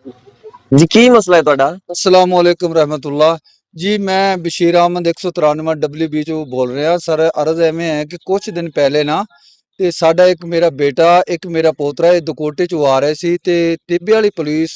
जी की मसला है ਤੁਹਾਡਾ? अस्सलाम वालेकुम रहमतुल्लाह जी। मैं बशीर अहमद 193 WB चो बोल रहा सर। अर्ज एवें है कि कुछ दिन पहले ना ਤੇ ਸਾਡਾ ਇੱਕ ਮੇਰਾ ਬੇਟਾ ਇੱਕ ਮੇਰਾ ਪੋਤਰਾ ਇਹ ਦਕੋਟੇ ਚੋਂ ਆ ਰਹੇ ਸੀ ਤੇ ਟਿੱਬੇ ਵਾਲੀ ਪੁਲਿਸ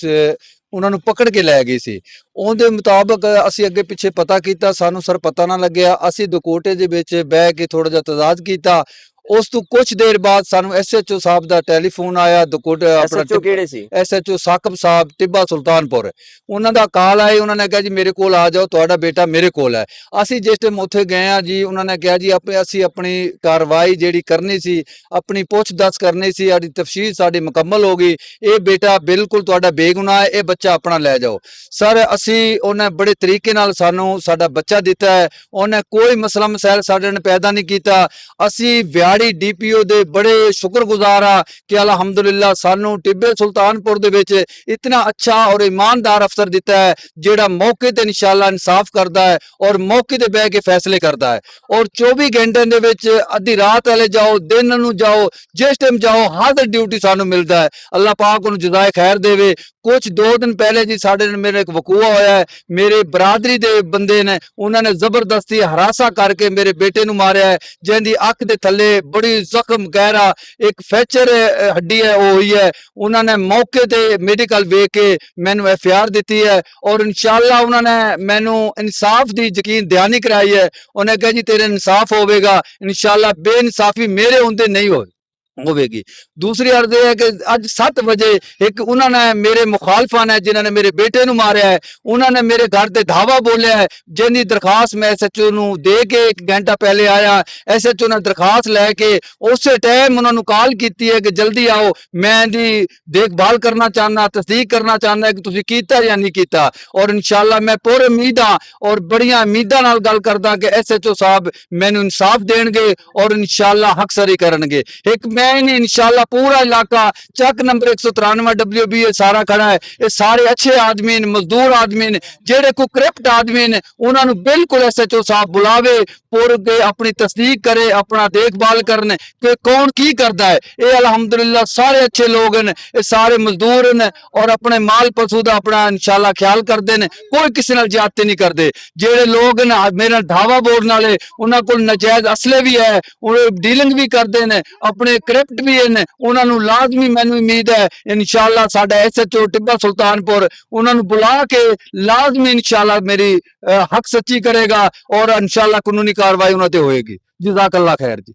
ਉਹਨਾਂ ਨੂੰ ਪਕੜ ਕੇ ਲੈ ਗਈ ਸੀ। ਉਹਦੇ ਮੁਤਾਬਕ ਅਸੀਂ ਅੱਗੇ ਪਿੱਛੇ ਪਤਾ ਕੀਤਾ, ਸਾਨੂੰ ਸਰ ਪਤਾ ਨਾ ਲੱਗਿਆ। ਅਸੀਂ ਦਕੋਟੇ ਦੇ ਵਿੱਚ ਬਹਿ ਕੇ ਥੋੜਾ ਜਿਹਾ ਤਜ਼ਾਦ ਕੀਤਾ। ਉਸ ਤੋਂ ਕੁਝ ਦੇਰ ਬਾਅਦ ਸਾਨੂੰ SHO ਸਾਹਿਬ ਦਾ ਟੈਲੀਫੋਨ ਆਇਆ। ਦਕੋਟੇ ਆਪਣਾ SHO ਕਿਹੜੇ ਸੀ? SHO ਸਾਕਬ ਸਾਹਿਬ ਟਿੱਬਾ ਸੁਲਤਾਨਪੁਰ, ਉਹਨਾਂ ਦਾ ਕਾਲ ਆਇਆ। ਉਹਨਾਂ ਨੇ ਕਿਹਾ ਜੀ ਮੇਰੇ ਕੋਲ ਆ ਜਾਓ, ਤੁਹਾਡਾ ਬੇਟਾ ਮੇਰੇ ਕੋਲ ਹੈ। ਅਸੀਂ ਜਿਸ ਟਾਈਮ ਉੱਥੇ ਗਏ ਆ ਜੀ, ਉਹਨਾਂ ਨੇ ਕਿਹਾ ਜੀ ਅਸੀਂ ਆਪਣੀ ਕਾਰਵਾਈ ਜਿਹੜੀ ਕਰਨੀ ਸੀ, ਆਪਣੀ ਪੁੱਛ ਦੱਸ ਕਰਨੀ ਸੀ, ਸਾਡੀ ਤਫਸੀਲ ਸਾਡੀ ਮੁਕੰਮਲ ਹੋ ਗਈ। ਇਹ ਬੇਟਾ ਬਿਲਕੁਲ ਤੁਹਾਡਾ ਬੇਗੁਨਾਹ ਹੈ, ਇਹ ਬੱਚਾ ਆਪਣਾ ਲੈ ਜਾਓ। ਸਰ ਅਸੀਂ ਉਹਨੇ ਬੜੇ ਤਰੀਕੇ ਨਾਲ ਸਾਨੂੰ ਸਾਡਾ ਬੱਚਾ ਦਿੱਤਾ ਹੈ। ਉਹਨੇ ਕੋਈ ਮਸਲਾ ਮਸੈਲ ਸਾਡੇ ਨਾਲ ਪੈਦਾ ਨਹੀਂ ਕੀਤਾ। ਅਸੀਂ DPO ਦੇ ਬੜੇ ਸ਼ੁਕਰਗੁਜ਼ਾਰ ਆ ਕਿ ਅਲਹਮਦੁਲਿल्लाह ਸਾਨੂੰ ਟਿੱਬੇ ਸੁਲਤਾਨਪੁਰ ਦੇ ਵਿੱਚ ਇਤਨਾ ਅੱਛਾ ਔਰ ਈਮਾਨਦਾਰ ਅਫਸਰ ਦਿੱਤਾ ਹੈ, ਜਿਹੜਾ ਮੌਕੇ ਤੇ ਇਨਸ਼ਾਅੱਲਾ ਇਨਸਾਫ ਕਰਦਾ ਹੈ ਔਰ ਮੌਕੇ ਤੇ ਬਹਿ ਕੇ ਫੈਸਲੇ ਕਰਦਾ ਹੈ। ਔਰ 24 ਘੰਟੇ ਦੇ ਵਿੱਚ ਅੱਧੀ ਰਾਤ ਵਾਲੇ ਜਾਓ, ਦਿਨ ਨੂੰ ਜਾਓ, ਜਿਸ ਟਾਈਮ ਜਾਓ ਹਾਜ਼ਰ ਡਿਊਟੀ ਸਾਨੂੰ ਮਿਲਦਾ ਹੈ। ਅੱਲਾਹ ਪਾਕ ਉਹਨੂੰ ਜਜ਼ਾਏ ਖੈਰ ਦੇਵੇ। ਕੁਝ 2 ਦਿਨ ਪਹਿਲੇ ਜੀ ਸਾਡੇ ਨਾਲ ਮੇਰੇ ਇੱਕ ਵਕੂਆ ਹੋਇਆ ਹੈ। ਮੇਰੇ ਬਰਾਦਰੀ ਦੇ ਬੰਦੇ ਨੇ, ਉਹਨਾਂ ਨੇ ਜ਼ਬਰਦਸਤੀ ਹਰਾਸਾ ਕਰਕੇ ਮੇਰੇ ਬੇਟੇ ਨੂੰ ਮਾਰਿਆ ਹੈ, ਜਿਹਦੀ ਅੱਖ ਦੇ ਥੱਲੇ ਬੜੀ ਜ਼ਖਮ ਗਹਿਰਾ ਇੱਕ ਫ੍ਰੈਕਚਰ ਹੱਡੀ ਹੈ ਉਹ ਹੋਈ ਹੈ। ਉਹਨਾਂ ਨੇ ਮੌਕੇ ਤੇ ਮੈਡੀਕਲ ਵੇਖ ਕੇ ਮੈਨੂੰ FIR ਦਿੱਤੀ ਹੈ ਔਰ ਇਨਸ਼ਾਅੱਲਾ ਉਹਨਾਂ ਨੇ ਮੈਨੂੰ ਇਨਸਾਫ ਦੀ ਯਕੀਨ ਦਿਹਾਨੀ ਕਰਾਈ ਹੈ। ਉਹਨੇ ਕਿਹਾ ਜੀ ਤੇਰੇ ਇਨਸਾਫ ਹੋਵੇਗਾ ਇਨਸ਼ਾਅੱਲਾ, ਬੇਇਨਸਾਫੀ ਮੇਰੇ ਹੁੰਦੇ ਨਹੀਂ ਹੋਵੇਗੀ। दूसरी अर्ज है कि अज 7 बजे एक उन्होंने मेरे मुखालफा ने जिन्होंने मेरे बेटे ਨੂੰ मारिया है, उन्होंने मेरे घर से धावा बोलिया है, जिनकी दरखास्त मैं SHO ਨੂੰ दे के 1 घंटा पहले आया। SHO ने दरखास्त लैके उस टाइम उन्होंने कॉल की है कि जल्दी आओ, मैं दी देखभाल करना चाहना, तस्दीक करना चाहना कि तुसीं कीता या नहीं कीता। और इंशाअल्लाह मैं पूरे उम्मीद और बड़िया उम्मीदां नाल गल करदा कि SHO साहब मैनू इंसाफ देणगे और इंशाअल्लाह हकसरी करनगे। एक मैं नहीं इंशाअल्लाह पूरा इलाका चक नंबर 193 WB सारा खड़ा है। ये सारे अच्छे आदमी ने, मजदूर आदमी ने, जेड़े को करप्ट आदमी ने, उन्होंने बिल्कुल SHO साहब बुलावे, पुर के अपनी तस्दीक करे, अपना देखभाल करने कि कौन की करता है। ये अल्हम्दुलिल्लाह सारे अच्छे लोग हैं, ये सारे मजदूर हैं और अपने माल पशु का अपना इंशाअल्लाह ख्याल करते हैं, कोई किसी नाल ज्यादती नहीं करते। जेड़े लोग हैं मेरे धावा बोलने वाले, उन्होंने को नजायज असले भी है, डीलिंग भी करते हैं, अपने करप्ट भी हैं। उन्होंने लाजमी मैनू उम्मीद है इंशाअल्लाह साडा SHO टिब्बा सुल्तानपुर उन्होंने बुला के लाजमी इंशाअल्लाह मेरी हक सच्ची करेगा और इंशाअल्लाह कानूनी कार्रवाई उन्होंने होएगी। जज़ाकल्लाह खैर जी।